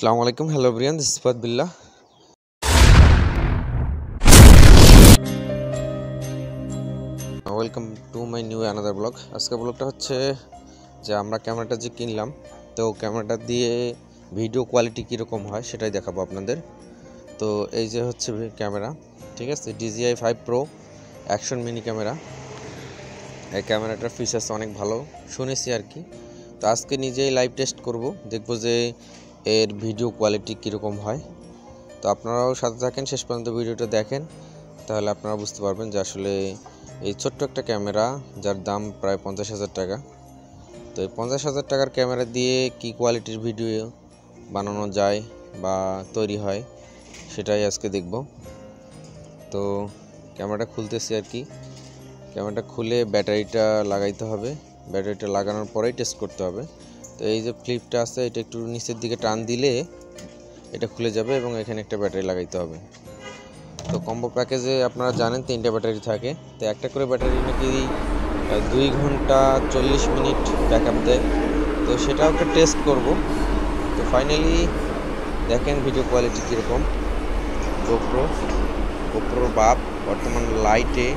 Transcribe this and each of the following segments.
Assalamualaikum, hello everyone, this is Fadbillah. Welcome to my new another vlog. আজকে ব্লগটা হচ্ছে যে আমরা ক্যামেরাটা যে কিনলাম, তো ক্যামেরাটা দিয়ে ভিডিও কোয়ালিটি কীরকম হয় সেটাই দেখাবো আপনাদের। তো এই যে হচ্ছে ক্যামেরা, ঠিক আছে, DJI 5 Pro action mini camera. এই ক্যামেরাটার ফিচার্স অনেক ভালো শুনেছি আর কি। তো আজকে নিজেই লাইভ টেস্ট করব, দেখব যে এর ভিডিও কোয়ালিটি কীরকম হয়। তো আপনারাও সাথে থাকেন, শেষ পর্যন্ত ভিডিওটা দেখেন, তাহলে আপনারা বুঝতে পারবেন যে আসলে এই ছোট্ট একটা ক্যামেরা যার দাম প্রায় 50,000 টাকা, তো এই 50,000 টাকার ক্যামেরা দিয়ে কি কোয়ালিটির ভিডিও বানানো যায় বা তৈরি হয় সেটাই আজকে দেখব। তো ক্যামেরাটা খুলতেছি আর কি। ক্যামেরাটা খুলে ব্যাটারিটা লাগাইতে হবে, ব্যাটারিটা লাগানোর পরেই টেস্ট করতে হবে। তো এই যে ফ্লিপটা আছে, এটা একটু নিচের দিকে টান দিলে এটা খুলে যাবে এবং এখানে একটা ব্যাটারি লাগাইতে হবে। তো কম্বো প্যাকেজে আপনারা জানেন 3টা ব্যাটারি থাকে, তো একটা করে ব্যাটারি নাকি 2 ঘন্টা 40 মিনিট ব্যাকআপ দেয়। তো সেটাও একটা টেস্ট করব। তো ফাইনালি দেখেন ভিডিও কোয়ালিটি কীরকম। গোপ্রোর বাপ বর্তমান লাইটে,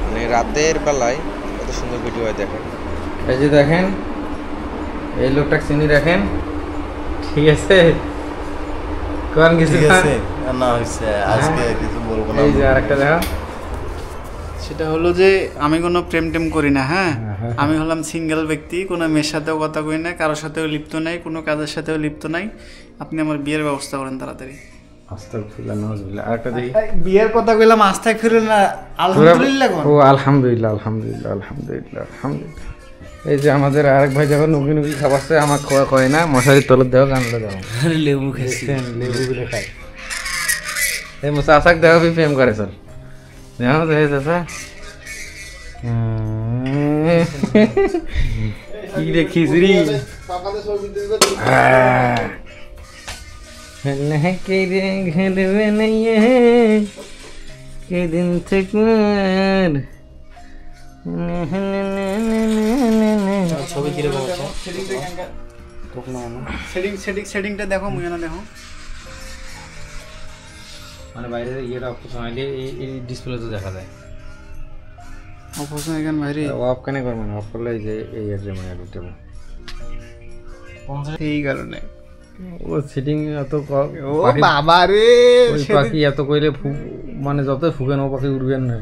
মানে রাতের বেলায় কত সুন্দর ভিডিও হয় দেখেন। এই যে দেখেন, এই লোকটা চিনি দেখেন, ঠিক আছে, কোন কিছু আছে না হইছে আজকে কিছু বলবো না। এই যে আরেকটা দেখা, সেটা হলো যে আমি কোনো প্রেম টেম করি না। হ্যাঁ, আমি হলাম সিঙ্গেল ব্যক্তি, কোনো মেয়ের সাথেও কথা কই না, কারোর সাথেও লিপ্ত নাই, কোনো কাজের সাথেও লিপ্ত নাই। আপনি আমার বিয়ের ব্যবস্থা করেন তাড়াতাড়ি। আস্তাগফিরুল্লাহ, নাউজুবিল্লাহ। আরেকটা দেখি, বিয়ের কথা কইলাম, আস্তাগফিরুল্লাহ, আলহামদুলিল্লাহ কোন? ও আলহামদুলিল্লাহ, আলহামদুলিল্লাহ, আলহামদুলিল্লাহ, আলহামদুলিল্লাহ। এই যে আমাদের আরেক ভাই যখন নুকি নুকি খাবারছে, আমার খোয়া কয় না, মশারির তলত দেওয়া গানটা দাও, লেবু খেয়েছেন, লেবু গুলো খাই। এই মুসা আসাক দেখো প্রেম করে চল, দেখো তো চাচা কি রে খিচড়ি কে রে ঘেলবে নাই কে দিন থেকে ছবি কিরকম আছে? সেটিংটা দেখো, মুয়ানা দেখো। মানে বাইরে ইয়েটা অফ করলে এই ডিসপ্লে তো দেখা যায়। অফ করছেন এখানে বাইরে অফ কেন করবেন? অফ করলে যে এই এর মানে অ্যাডাপ্টেবল এই কারণে ও সেটিং এত ও বাবা রে, ওই পাখি এত কইলে মানে যত ফুকেন ও পাখি উড়বেন না।